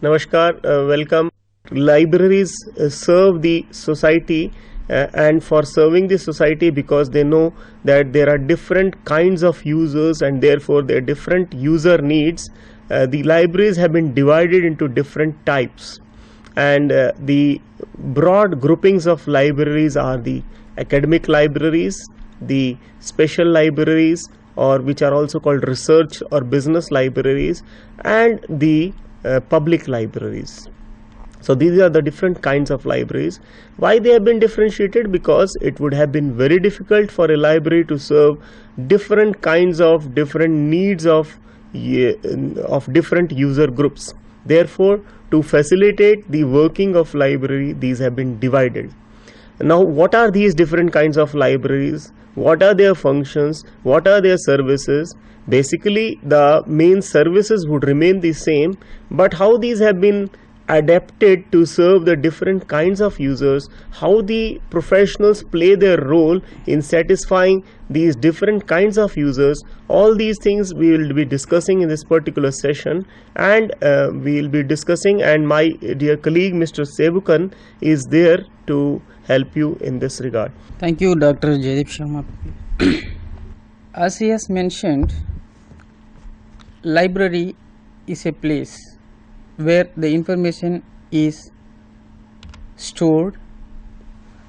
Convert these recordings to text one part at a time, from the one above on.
Namaskar, welcome. Libraries serve the society and for serving the society because they know that there are different kinds of users and therefore there are different user needs. The libraries have been divided into different types, and the broad groupings of libraries are the academic libraries, the special libraries, or which are also called research or business libraries, and the public libraries. So these are the different kinds of libraries. Why they have been differentiated? Because it would have been very difficult for a library to serve different kinds of different needs of different user groups. Therefore, to facilitate the working of library, these have been divided. Now, what are these different kinds of libraries? What are their functions? What are their services? Basically, the main services would remain the same, but how these have been adapted to serve the different kinds of users, how the professionals play their role in satisfying these different kinds of users, all these things we will be discussing in this particular session, and we will be discussing, and my dear colleague Mr. Sevukan is there to help you in this regard. Thank you, Dr. Jaydeep Sharma. As he has mentioned, library is a place where the information is stored,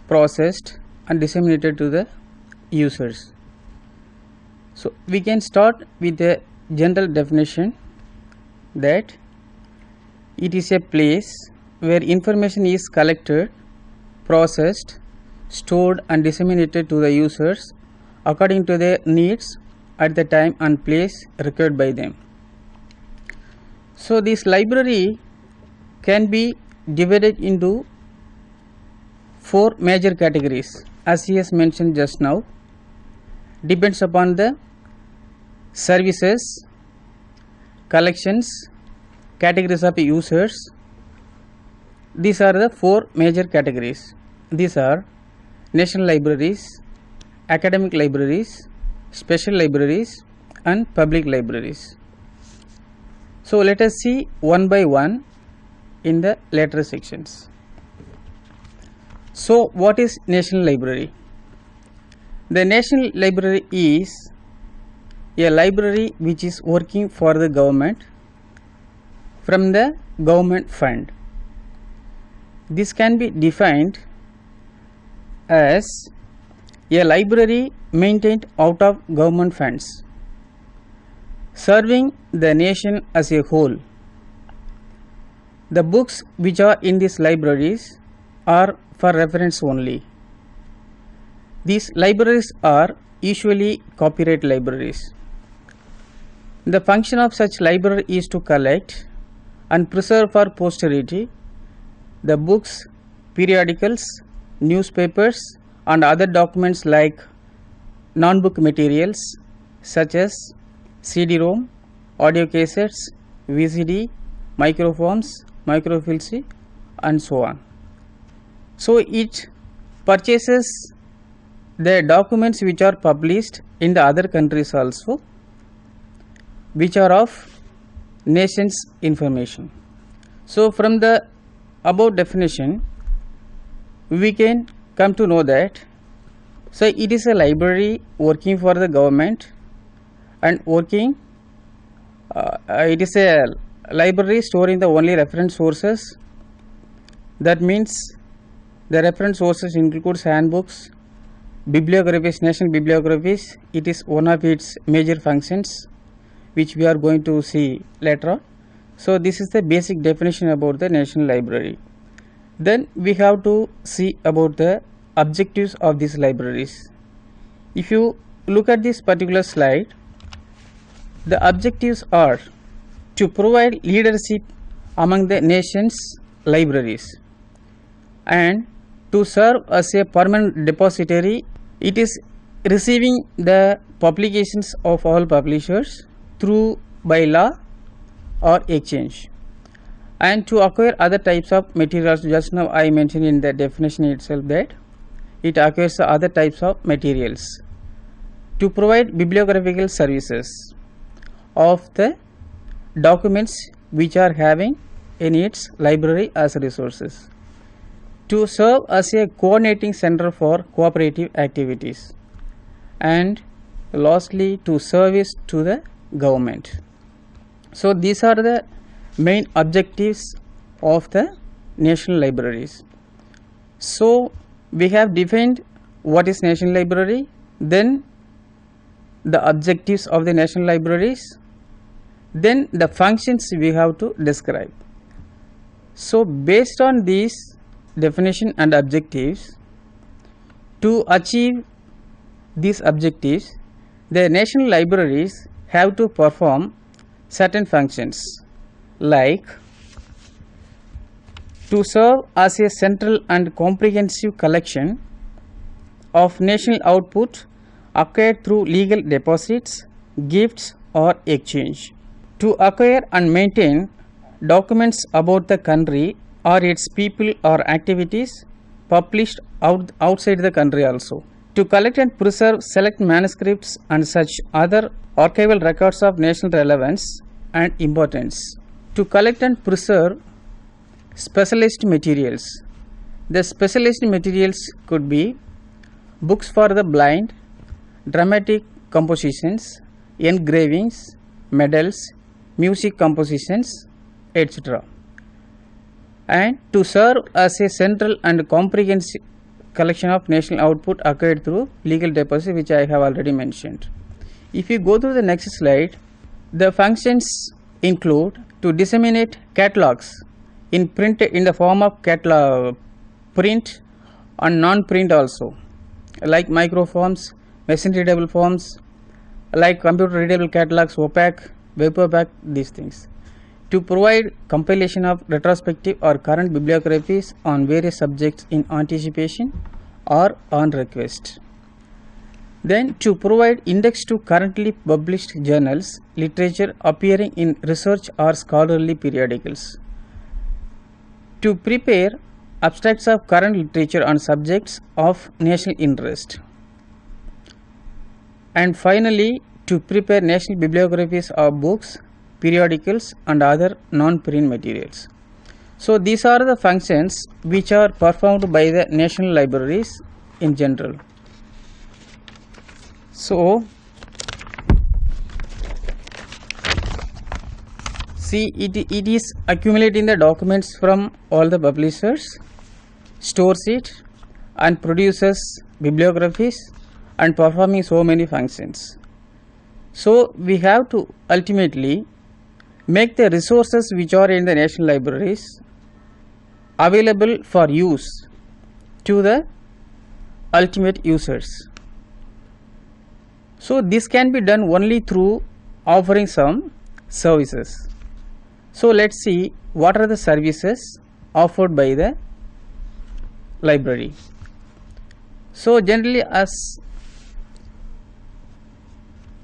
processed and disseminated to the users. So we can start with a general definition that it is a place where information is collected, processed, stored and disseminated to the users according to their needs at the time and place required by them. So this library can be divided into 4 major categories, as he has mentioned just now. Depends upon the services, collections, categories of users. These are the 4 major categories. These are national libraries, academic libraries, special libraries and public libraries. So let us see one by one in the later sections. So what is National Library? The National Library is a library which is working for the government from the government fund. This can be defined as a library maintained out of government funds, serving the nation as a whole. The books which are in these libraries are for reference only. These libraries are usually copyright libraries. The function of such library is to collect and preserve for posterity the books, periodicals, newspapers and other documents like non-book materials such as CD-ROM, audio cassettes, VCD, microfilms, microfilms and so on. So it purchases the documents which are published in the other countries also, which are of nation's information. So from the above definition, we can come to know that so it is a library working for the government and working it is a library storing the only reference sources. That means the reference sources includes handbooks, bibliographies, national bibliographies. It is one of its major functions which we are going to see later on. So this is the basic definition about the National Library. Then we have to see about the objectives of these libraries. If you look at this particular slide, the objectives are to provide leadership among the nation's libraries and to serve as a permanent depository. It is receiving the publications of all publishers through by law or exchange, and to acquire other types of materials. Just now I mentioned in the definition itself that it acquires other types of materials, to provide bibliographical services of the documents which are having in its library as resources, to serve as a coordinating center for cooperative activities, and lastly to service to the government. So these are the main objectives of the national libraries. So we have defined what is national library, then the objectives of the national libraries, then the functions we have to describe. So based on these definition and objectives, to achieve these objectives, the national libraries have to perform certain functions, like to serve as a central and comprehensive collection of national output acquired through legal deposits, gifts or exchange, to acquire and maintain documents about the country or its people or activities published outside the country also, to collect and preserve select manuscripts and such other archival records of national relevance and importance, to collect and preserve specialized materials. The specialized materials could be books for the blind, dramatic compositions, engravings, medals, music compositions, etc. And to serve as a central and comprehensive collection of national output acquired through legal deposit, which I have already mentioned. If you go to the next slide, the functions include to disseminate catalogs in print, in the form of catalog, print and non-print also, like microforms, machine readable forms, like computer readable catalogs, opaque, web opaque, these things. To provide compilation of retrospective or current bibliographies on various subjects in anticipation or on request. Then to provide index to currently published journals, literature appearing in research or scholarly periodicals. To prepare abstracts of current literature on subjects of national interest. And finally, to prepare national bibliographies of books, periodicals and other non-print materials. So these are the functions which are performed by the national libraries in general. So see, it is accumulating the documents from all the publishers, stores it and produces bibliographies and performing so many functions. So we have to ultimately make the resources which are in the national libraries available for use to the ultimate users. So this can be done only through offering some services. So let's see what are the services offered by the library. So generally, as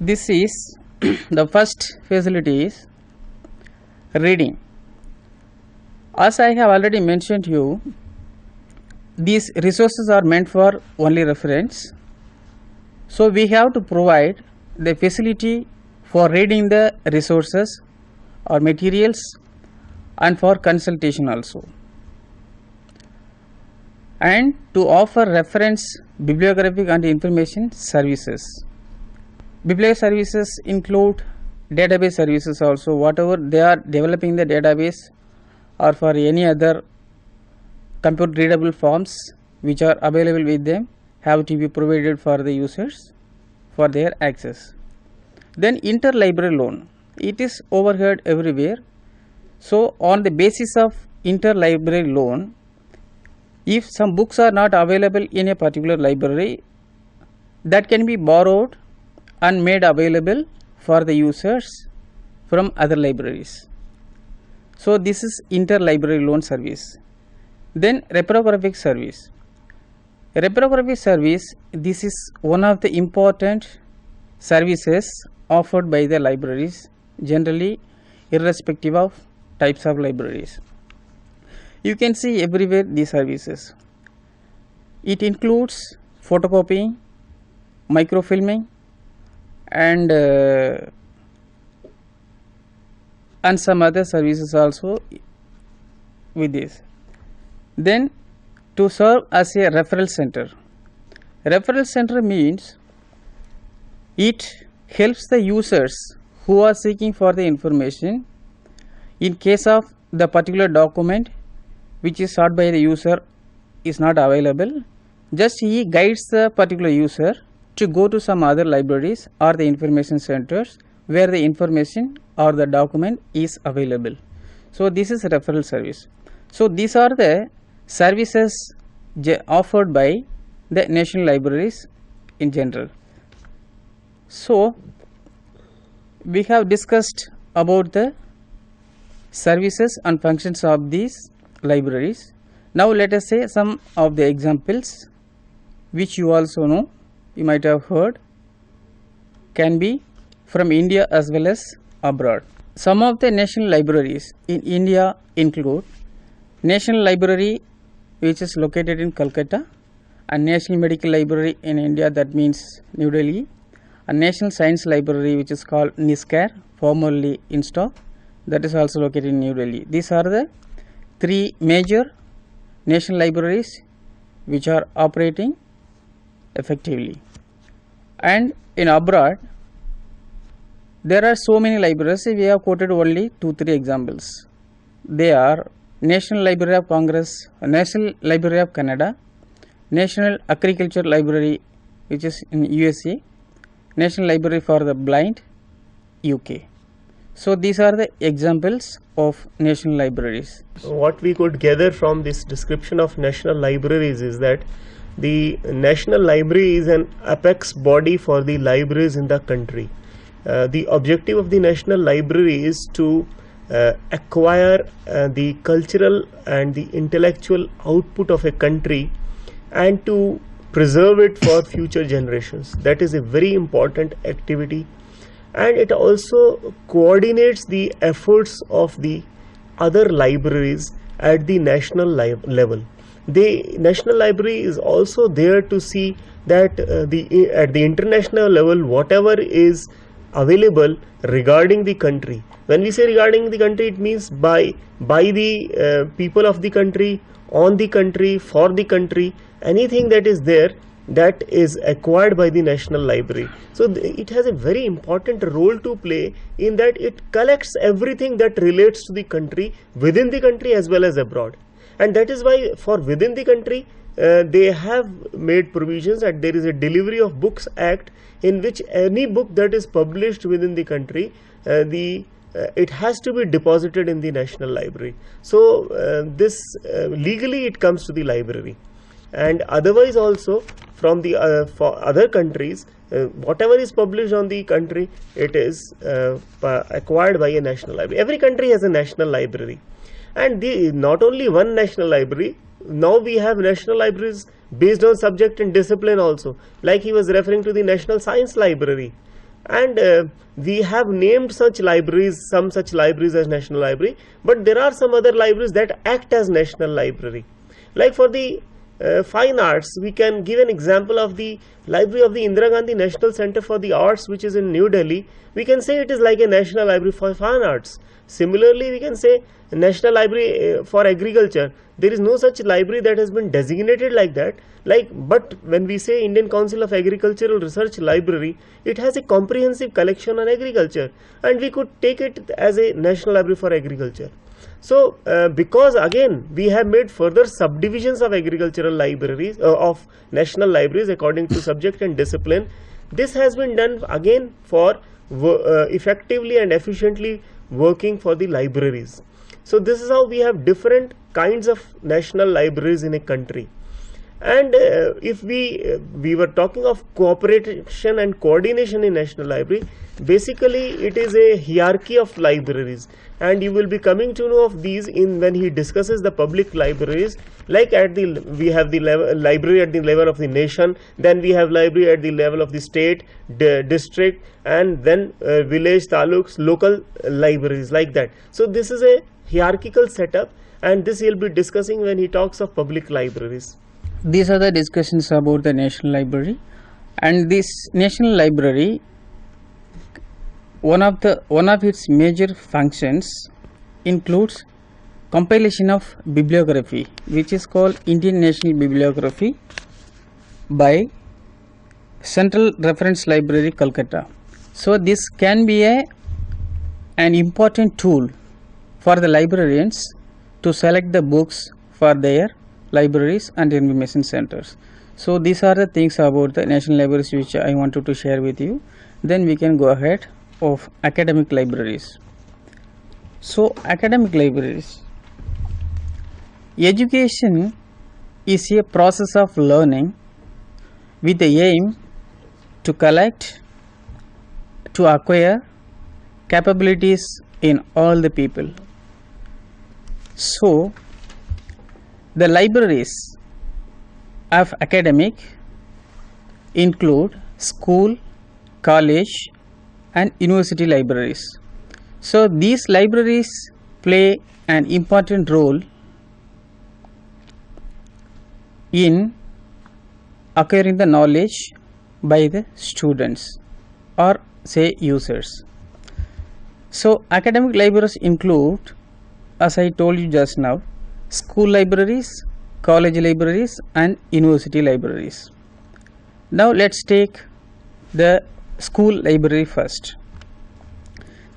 this is the first facility is reading. As I have already mentioned you, these resources are meant for only reference. So we have to provide the facility for reading the resources or materials and for consultation also, and to offer reference, bibliographic and information services. Bibliography services include database services also, whatever they are developing the database or for any other computer readable forms which are available with them have to be provided for the users for their access. Then interlibrary loan, it is overheard everywhere. So on the basis of interlibrary loan, if some books are not available in a particular library, that can be borrowed and made available for the users from other libraries. So this is interlibrary loan service. Then reprographic service. Reprographic service, this is one of the important services offered by the libraries, generally irrespective of types of libraries. You can see everywhere these services. It includes photocopying, microfilming and some other services also with this. Then to serve as a referral center. Referral center means it helps the users who are seeking for the information in case of the particular document which is sought by the user is not available. Just he guides the particular user to go to some other libraries or the information centers where the information or the document is available. So this is a referral service. So these are the services offered by the national libraries in general. So we have discussed about the services and functions of these libraries. Now let us say some of the examples which you also know, you might have heard, can be from India as well as abroad. Some of the national libraries in India include National Library, which is located in Calcutta, and National Medical Library in India, that means New Delhi, and National Science Library, which is called NISCAR, formerly INSTOC, that is also located in New Delhi. These are the three major national libraries which are operating effectively. And in abroad, there are so many libraries. We have quoted only 2-3 examples. They are National Library of Congress, National Library of Canada, National Agriculture Library, which is in USA, National Library for the Blind, UK. So these are the examples of national libraries. What we could gather from this description of national libraries is that the National Library is an apex body for the libraries in the country. The objective of the National Library is to acquire the cultural and the intellectual output of a country and to preserve it for future generations. That is a very important activity, and it also coordinates the efforts of the other libraries at the national level. The National Library is also there to see that at the international level, whatever is available regarding the country. When we say regarding the country, it means by the people of the country, on the country, for the country, anything that is there that is acquired by the National Library. So it has a very important role to play in that it collects everything that relates to the country, within the country as well as abroad. And that is why for within the country, they have made provisions that there is a Delivery of Books Act, in which any book that is published within the country, it has to be deposited in the National Library. So this legally it comes to the library, and otherwise also from the for other countries, whatever is published on the country, it is acquired by a National Library. Every country has a National Library, and not only one National Library. Now we have national libraries based on subject and discipline also, like he was referring to the National Science Library, and we have named such libraries, some such libraries as National Library, but there are some other libraries that act as National Library. Like for the fine arts, we can give an example of the library of the Indira Gandhi National Center for the Arts, which is in New Delhi. We can say it is like a National Library for fine arts. Similarly, we can say National Library for Agriculture. There is no such library that has been designated like that. But when we say Indian Council of Agricultural Research Library, it has a comprehensive collection on agriculture, and we could take it as a National Library for Agriculture. So because again we have made further subdivisions of agricultural libraries, of national libraries according to subject and discipline, this has been done again for effectively and efficiently working for the libraries. So this is how we have different kinds of national libraries in a country. And if we were talking of cooperation and coordination in National Library, basically it is a hierarchy of libraries, and you will be coming to know of these when he discusses the public libraries. Like we have the library at the level of the nation, then we have library at the level of the state, district, and then village, taluks, local libraries, like that. So this is a hierarchical setup, and this he will be discussing when he talks of public libraries. These are the discussions about the National Library, and this National Library, one of its major functions includes compilation of bibliography which is called Indian National Bibliography by Central Reference Library, Calcutta. So this can be an important tool for the librarians to select the books for their libraries and information centers. So these are the things about the national libraries which I wanted to share with you. Then we can go ahead of academic libraries. So academic libraries, education is a process of learning with the aim to collect, to acquire capabilities in all the people. So the libraries of academic include school, college and university libraries. So these libraries play an important role in acquiring the knowledge by the students or say users. So academic libraries include, as I told you just now, school libraries, college libraries and university libraries. Now let's take the school library first.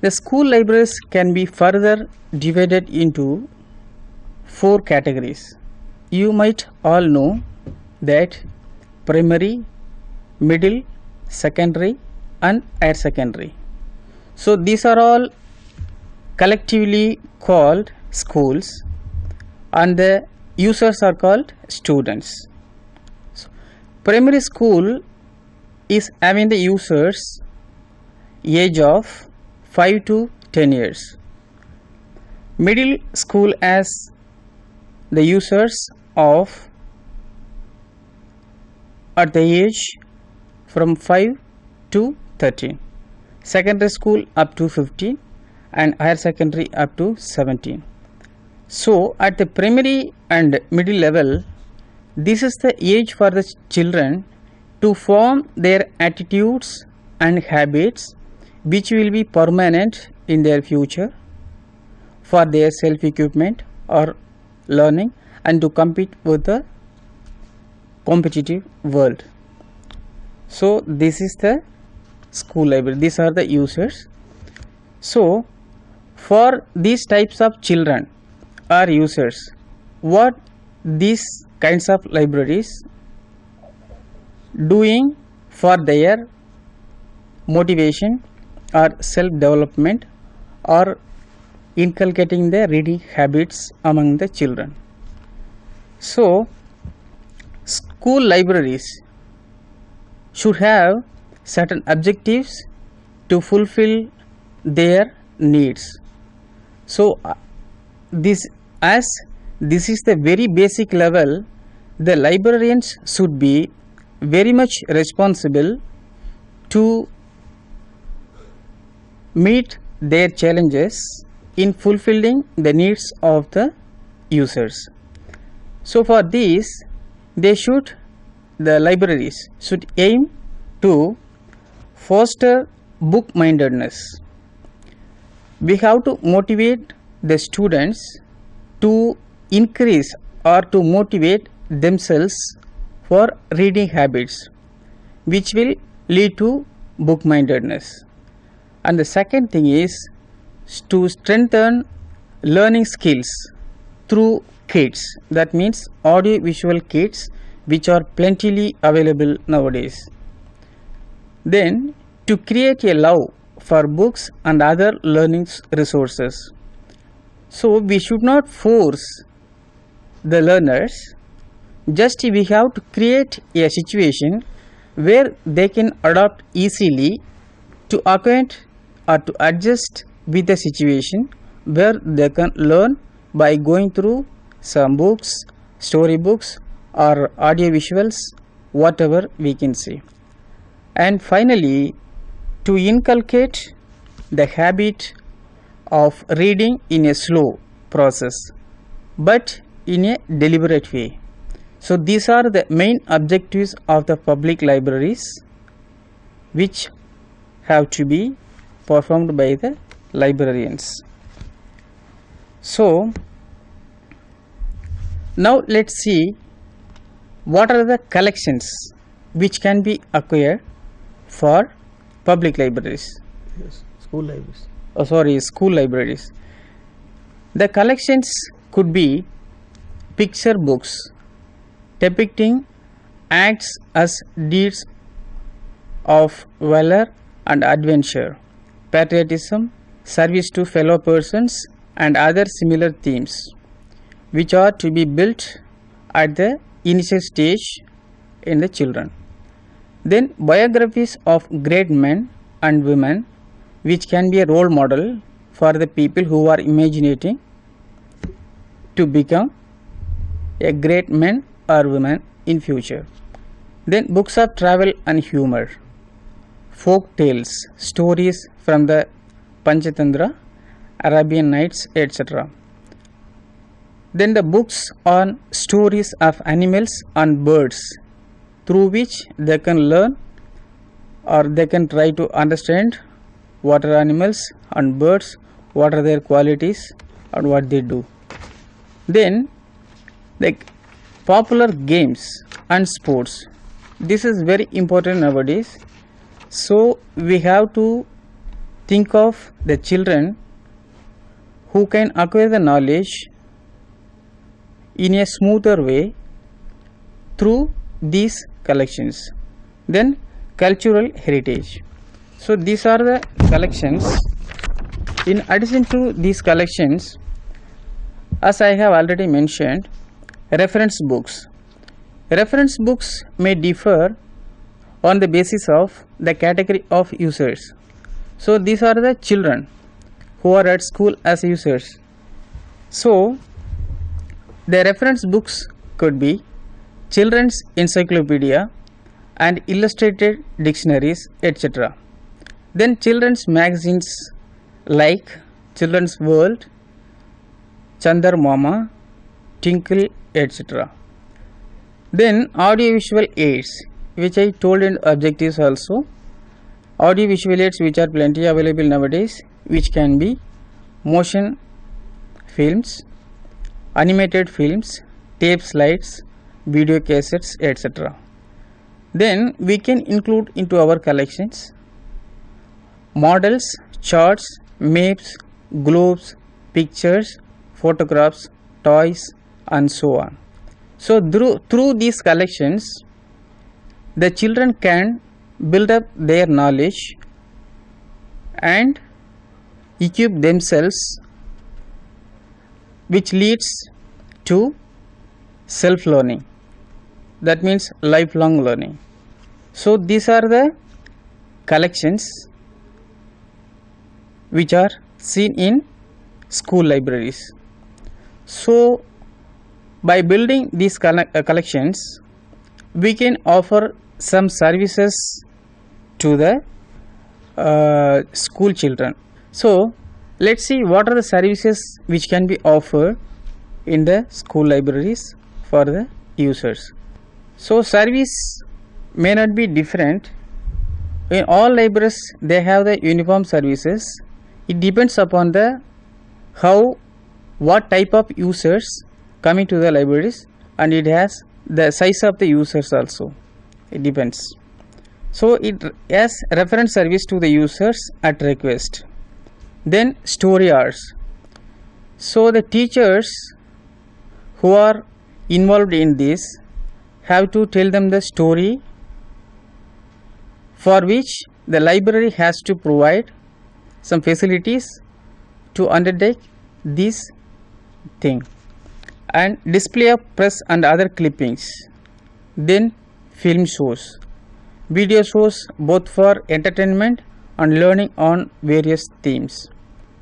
The school libraries can be further divided into 4 categories. You might all know that primary, middle, secondary and higher secondary. So these are all collectively called schools and the users are called students. So, primary school is having the users age of 5 to 10 years. Middle school has the users of at the age from 5 to 13. Secondary school up to 15 and higher secondary up to 17. So at the primary and middle level, this is the age for the children to form their attitudes and habits which will be permanent in their future for their self-equipment or learning and to compete with the competitive world. So this is the school library, these are the users. So for these types of children or users, what these kinds of libraries doing for their motivation or self-development or inculcating the reading habits among the children. So school libraries should have certain objectives to fulfill their needs. So this is the very basic level, the librarians should be very much responsible to meet their challenges in fulfilling the needs of the users. So for this, the libraries should aim to foster book mindedness. We have to motivate the students to increase or to motivate themselves for reading habits which will lead to book mindedness. And the second thing is to strengthen learning skills through kits, that means audio visual kits which are plentifully available nowadays. Then to create a love for books and other learning resources. So we should not force the learners, just we have to create a situation where they can adapt easily to acquaint or to adjust with the situation, where they can learn by going through some books, storybooks or audio visuals, whatever we can say. And finally, to inculcate the habit of reading in a slow process but in a deliberate way. So these are the main objectives of the public libraries which have to be performed by the librarians. So Now let's see what are the collections which can be acquired for public libraries. Yes, school libraries. School libraries. The collections could be picture books depicting acts as deeds of valor and adventure, patriotism, service to fellow persons, and other similar themes, which are to be built at the initial stage in the children. Then biographies of great men and women, which can be a role model for the people who are imaginating to become a great man or woman in future. Then books of travel and humor, folk tales, stories from the Panchatantra, Arabian Nights, etc. Then the books on stories of animals and birds, through which they can learn or they can try to understand what are animals and birds, what are their qualities and what they do. Then the popular games and sports, this is very important nowadays. So we have to think of the children who can acquire the knowledge in a smoother way through these collections. Then cultural heritage. So these are the collections. In addition to these collections, as I have already mentioned, reference books. Reference books may differ on the basis of the category of users. So these are the children who are at school as users. So the reference books could be children's encyclopedia and illustrated dictionaries, etc. Then children's magazines like Children's World, Chandar Mama, Tinkle, etc. Then audiovisual aids, which I told in objectives also. Audiovisual aids which are plenty available nowadays, which can be motion films, animated films, tape slides, video cassettes, etc. Then we can include into our collections models, charts, maps, globes, pictures, photographs, toys, and so on. So through these collections, the children can build up their knowledge and equip themselves, which leads to self-learning. That means lifelong learning. So these are the collections which are seen in school libraries. So by building these collections, we can offer some services to the school children. So let's see what are the services which can be offered in the school libraries for the users. So service may not be different. In all libraries they have the uniform services. It depends upon the what type of users coming to the libraries, and it has the size of the users also. It depends. So it has reference service to the users at request. Then story hours. So the teachers who are involved in this have to tell them the story, for which the library has to provide some facilities to undertake this thing. And display of press and other clippings. Then film shows, video shows both for entertainment and learning on various themes.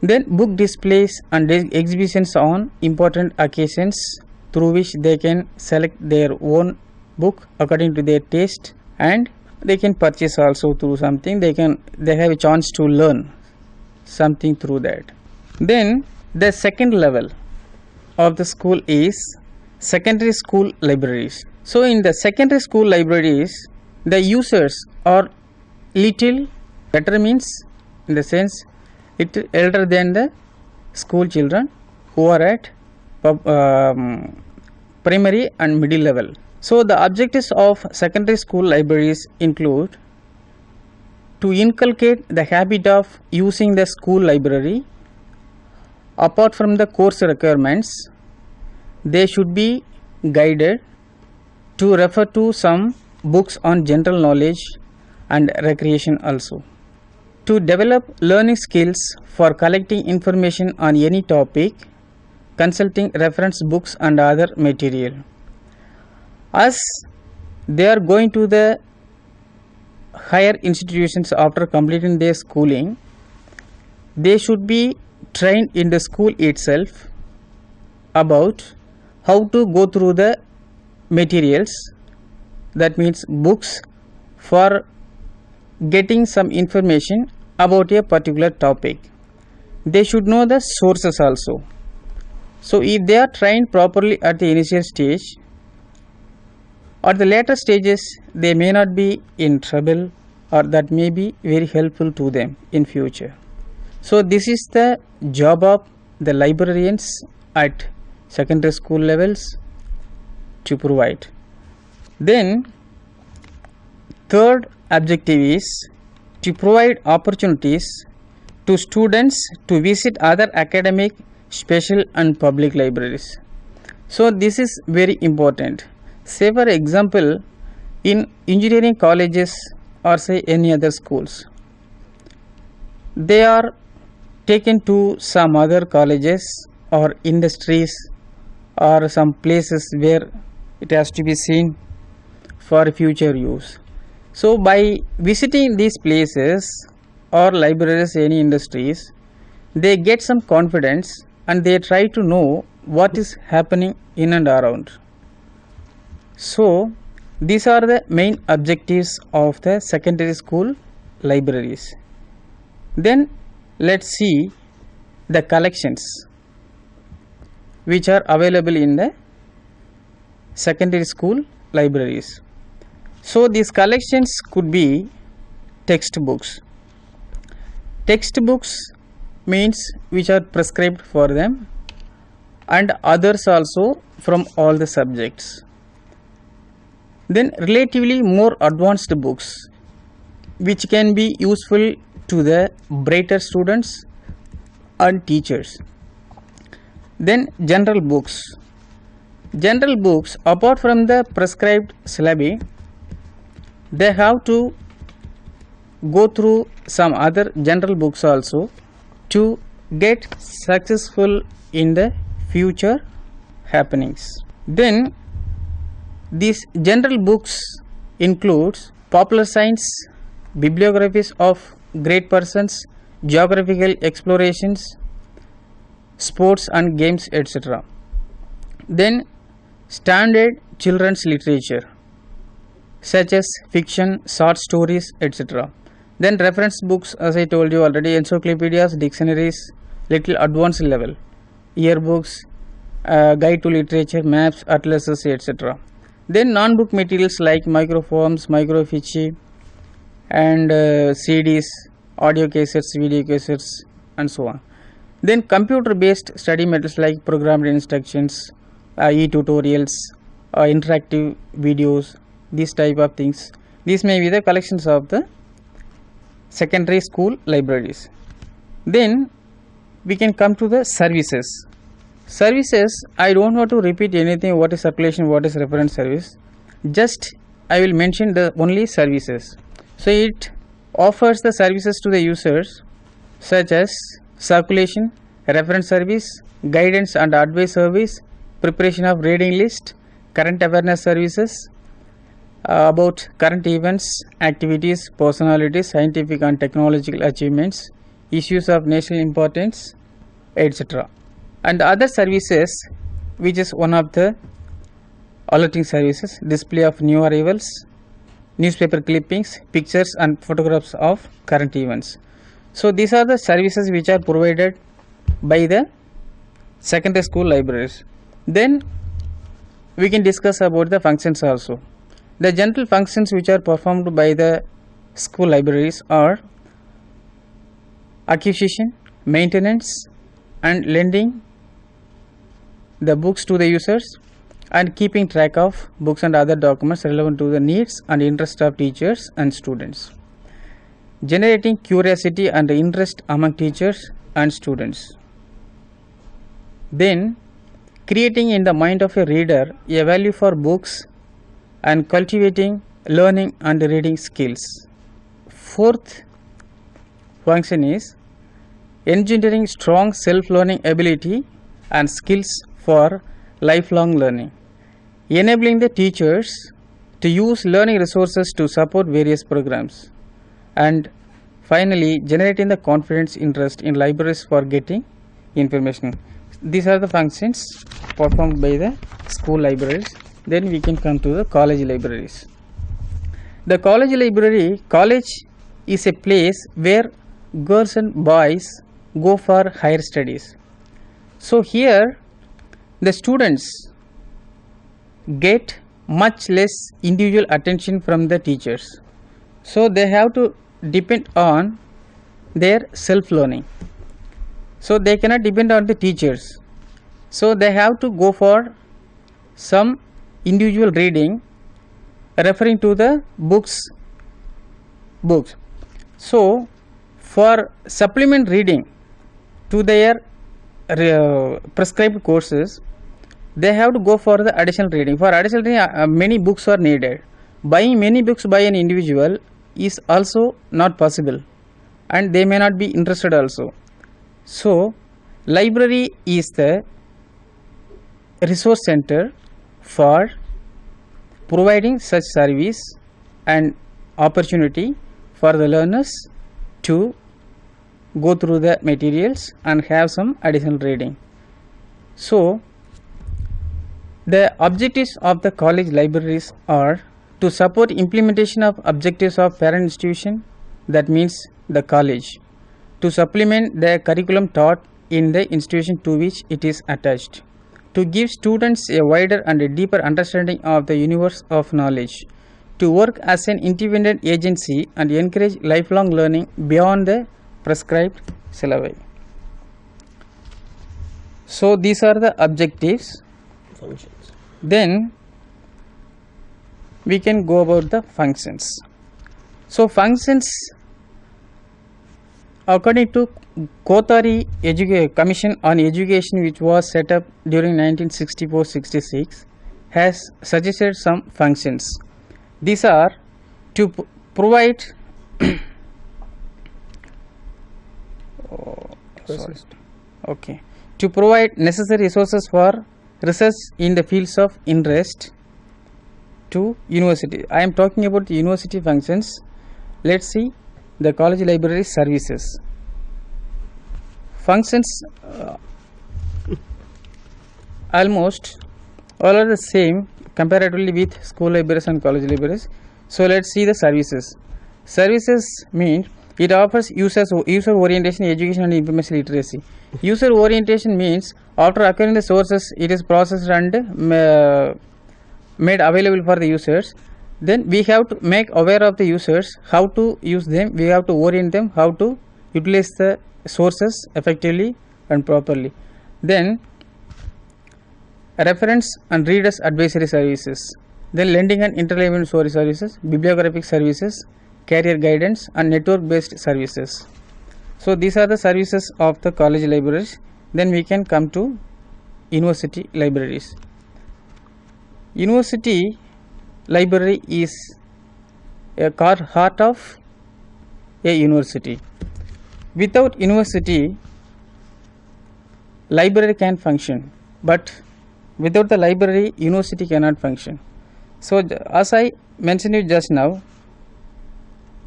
Then book displays and exhibitions on important occasions, through which they can select their own book according to their taste, and they can purchase also through something. They have a chance to learn something through that. Then the second level of the school is secondary school libraries. So in the secondary school libraries, the users are little better, means in the sense little elder than the school children who are at primary and middle level. So the objectives of secondary school libraries include to inculcate the habit of using the school library. Apart from the course requirements, they should be guided to refer to some books on general knowledge and recreation also. To develop learning skills for collecting information on any topic, consulting reference books and other material. As they are going to the higher institutions after completing their schooling, they should be trained in the school itself about how to go through the materials, that means books, for getting some information about a particular topic. They should know the sources also. So if they are trained properly at the initial stage, at the later stages they may not be in trouble, or that may be very helpful to them in future. So this is the job of the librarians at secondary school levels to provide. Then third objective is to provide opportunities to students to visit other academic, special and public libraries. So this is very important. Say for example, in engineering colleges or say any other schools, they are taken to some other colleges or industries or some places where it has to be seen for future use. So by visiting these places or libraries, any industries, they get some confidence and they try to know what is happening in and around. So these are the main objectives of the secondary school libraries. Then let's see the collections which are available in the secondary school libraries. So these collections could be textbooks. Textbooks means which are prescribed for them, and others also from all the subjects. Then relatively more advanced books which can be useful to the brighter students and teachers. Then general books. General books, apart from the prescribed syllabi, they have to go through some other general books also to get successful in the future happenings. Then these general books includes popular science, bibliographies of great persons, geographical explorations, sports and games, etc. Then standard children's literature such as fiction, short stories, etc. Then reference books, as I told you already, encyclopedias, dictionaries, little advanced level, yearbooks, guide to literature, maps, atlases, etc. Then non-book materials like microforms, microfiche and CDs, audio cassettes, video cassettes and so on. Then computer based study methods like programmed instructions, e-tutorials, interactive videos, these type of things. These may be the collections of the secondary school libraries. Then we can come to the services. Services, I don't want to repeat anything what is circulation, what is reference service, just I will mention the only services. So it offers the services to the users such as circulation, reference service, guidance and advice service, preparation of reading list, current awareness services about current events, activities, personalities, scientific and technological achievements, issues of national importance, etc. And other services, which is one of the alerting services, display of new arrivals, newspaper clippings, pictures and photographs of current events. So these are the services which are provided by the secondary school libraries. Then we can discuss about the functions also. The general functions which are performed by the school libraries are acquisition, maintenance and lending the books to the users, and keeping track of books and other documents relevant to the needs and interest of teachers and students. Generating curiosity and interest among teachers and students. Then, creating in the mind of a reader a value for books and cultivating learning and reading skills. Fourth function is engendering strong self-learning ability and skills for lifelong learning, enabling the teachers to use learning resources to support various programs, and finally generating the confidence interest in libraries for getting information. These are the functions performed by the school libraries. Then we can come to the college libraries. The college library, college is a place where girls and boys go for higher studies. So here the students get much less individual attention from the teachers. So they have to depend on their self-learning. So they cannot depend on the teachers. So they have to go for some individual reading referring to the books. So for supplement reading to their prescribed courses, they have to go for the additional reading. For additional reading, many books are needed. Buying many books by an individual is also not possible, and they may not be interested also. So library is the resource center for providing such service and opportunity for the learners to go through the materials and have some additional reading. So the objectives of the college libraries are to support implementation of objectives of parent institution, that means the college, to supplement the curriculum taught in the institution to which it is attached, to give students a wider and a deeper understanding of the universe of knowledge, to work as an independent agency and encourage lifelong learning beyond the prescribed syllabi. So these are the objectives. Functions. Then we can go about the functions. So functions, according to Kothari Commission on Education, which was set up during 1964-66, has suggested some functions. These are to provide to provide necessary resources for research in the fields of interest to university. I am talking about the university functions. Let's see the college library services. Functions almost all are the same comparatively with school libraries and college libraries. So let's see the services. Services mean it offers user orientation, education and information literacy. User orientation means after acquiring the sources, it is processed and made available for the users. Then we have to make aware of the users how to use them. We have to orient them how to utilize the sources effectively and properly. Then reference and readers advisory services. Then lending and interlibrary storage services, bibliographic services, career guidance and network based services. So these are the services of the college libraries. Then we can come to university libraries. University library is a heart of a university. Without university, library can function, but without the library, university cannot function. So as I mentioned it just now,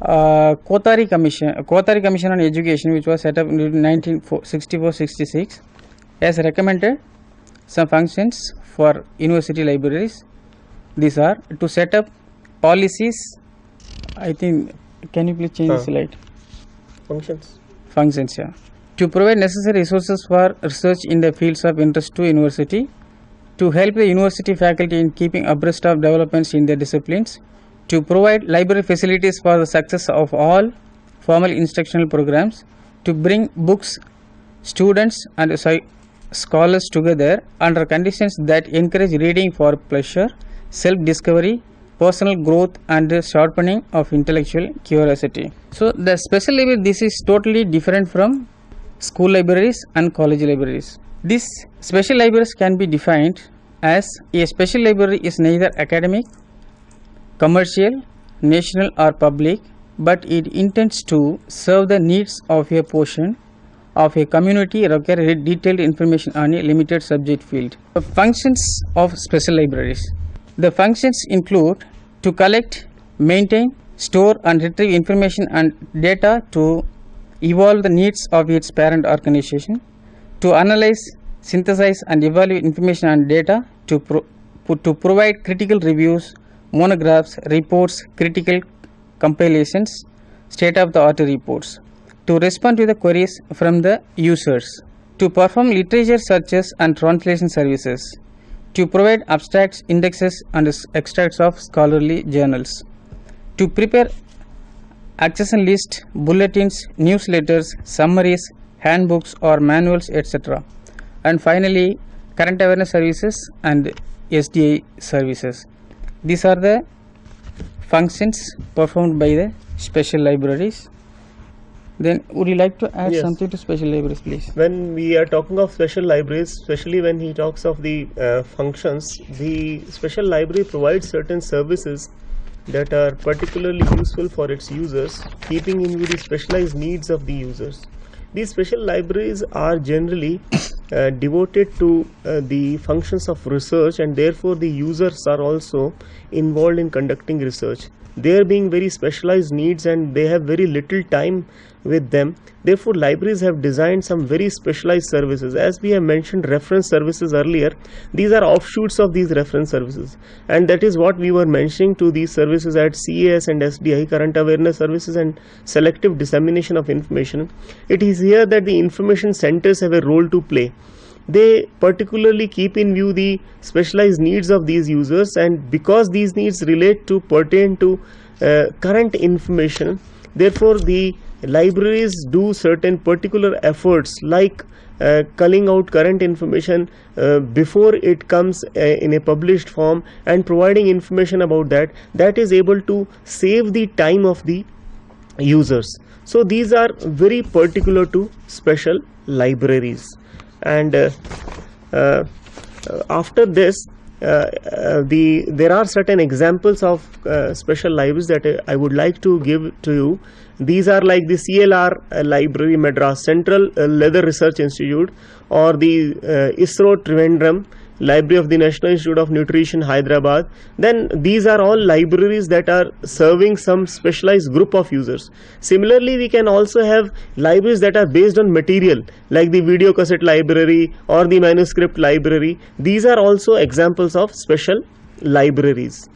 Kothari Commission on Education, which was set up in 1964-66, has recommended some functions for university libraries. These are to set up policies. I think, can you please change the slide? Functions, yeah. To provide necessary resources for research in the fields of interest to university, to help the university faculty in keeping abreast of developments in their disciplines, to provide library facilities for the success of all formal instructional programs, to bring books, students and scholars together under conditions that encourage reading for pleasure, self-discovery, personal growth and sharpening of intellectual curiosity. So the special library, this is totally different from school libraries and college libraries. These special libraries can be defined as a special library is neither academic, commercial, national or public, but it intends to serve the needs of a portion of a community require detailed information on a limited subject field. The functions of special libraries. The functions include to collect, maintain, store and retrieve information and data to evolve the needs of its parent organization, to analyze, synthesize and evaluate information and data, to provide critical reviews, monographs, reports, critical compilations, state-of-the-art reports, to respond to the queries from the users, to perform literature searches and translation services, to provide abstracts, indexes and extracts of scholarly journals, to prepare accession list, bulletins, newsletters, summaries, handbooks or manuals, etc. And finally, current awareness services and SDI services. These are the functions performed by the special libraries. Then would you like to add something to special libraries, please? When we are talking of special libraries, especially when he talks of the functions, the special library provides certain services that are particularly useful for its users, keeping in view the specialized needs of the users. These special libraries are generally devoted to the functions of research, and therefore the users are also involved in conducting research. They being very specialized needs and they have very little time with them, therefore libraries have designed some very specialized services. As we have mentioned reference services earlier, these are offshoots of these reference services, and that is what we were mentioning to these services at CAS and SDI, current awareness services and selective dissemination of information. It is here that the information centers have a role to play. They particularly keep in view the specialized needs of these users, and because these needs pertain to current information, therefore the libraries do certain particular efforts like culling out current information before it comes in a published form and providing information about that is able to save the time of the users. So these are very particular to special libraries. And after this there are certain examples of special libraries that I would like to give to you. These are like the CLR library, Madras Central Leather Research Institute, or the ISRO Trivandrum Library of the National Institute of Nutrition, Hyderabad. Then these are all libraries that are serving some specialized group of users. Similarly, we can also have libraries that are based on material, like the video cassette library or the manuscript library. These are also examples of special libraries.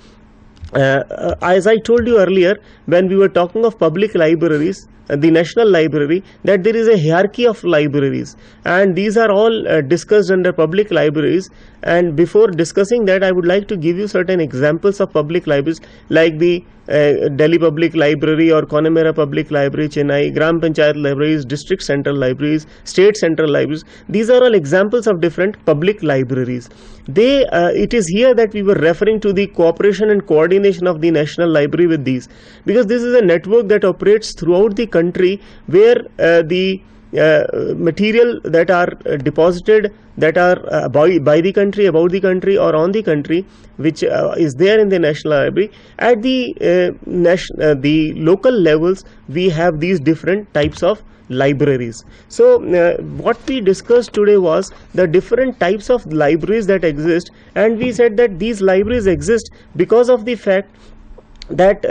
As I told you earlier, when we were talking of public libraries, the National Library, that there is a hierarchy of libraries, and these are all discussed under public libraries. And before discussing that, I would like to give you certain examples of public libraries, like the Delhi Public Library or Connemara Public Library, Chennai, Gram Panchayat libraries, district central libraries, state central libraries. These are all examples of different public libraries. It is here that we were referring to the cooperation and coordination of the National Library with these, because this is a network that operates throughout the country, where the material that are deposited, that are by the country, about the country or on the country, which is there in the National Library, at the local levels we have these different types of libraries. So what we discussed today was the different types of libraries that exist, and we said that these libraries exist because of the fact that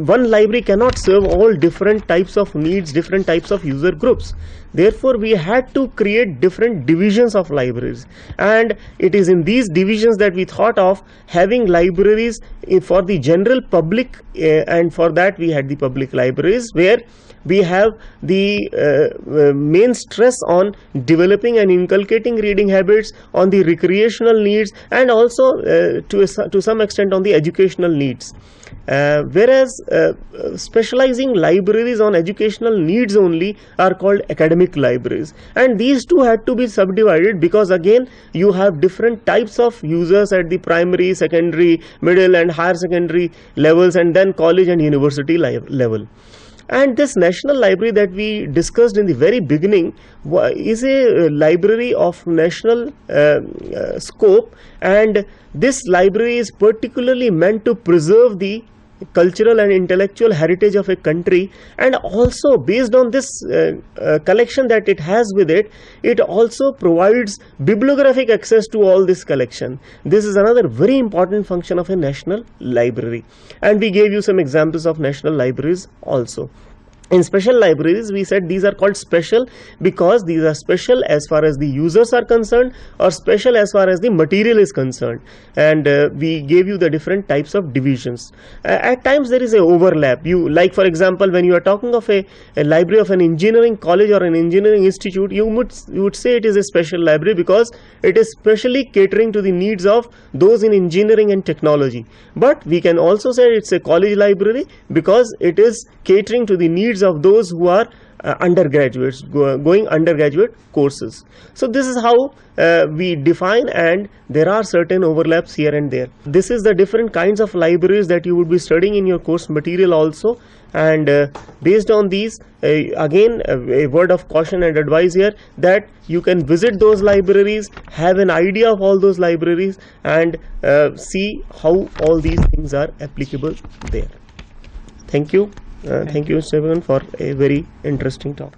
one library cannot serve all different types of needs, different types of user groups. Therefore we had to create different divisions of libraries, and it is in these divisions that we thought of having libraries for the general public, and for that we had the public libraries, where we have the main stress on developing and inculcating reading habits, on the recreational needs, and also to some extent on the educational needs. Whereas specializing libraries on educational needs only are called academic libraries, and these two had to be subdivided because again you have different types of users at the primary, secondary, middle and higher secondary levels, and then college and university level. And this national library that we discussed in the very beginning is a library of national scope, and this library is particularly meant to preserve the cultural and intellectual heritage of a country, and also based on this collection that it has with it, it also provides bibliographic access to all this collection. This is another very important function of a national library, and we gave you some examples of national libraries also. In special libraries, we said these are called special because these are special as far as the users are concerned, or special as far as the material is concerned, and we gave you the different types of divisions. At times there is a overlap. Like for example, when you are talking of a library of an engineering college or an engineering institute, you would say it is a special library because it is specially catering to the needs of those in engineering and technology. But we can also say it's a college library because it is catering to the needs of those who are undergraduates going undergraduate courses. So this is how we define, and there are certain overlaps here and there. This is the different kinds of libraries that you would be studying in your course material also, and based on these, again a word of caution and advice here that you can visit those libraries, have an idea of all those libraries, and see how all these things are applicable there. Thank you. Thank you, Stephen, for a very interesting talk.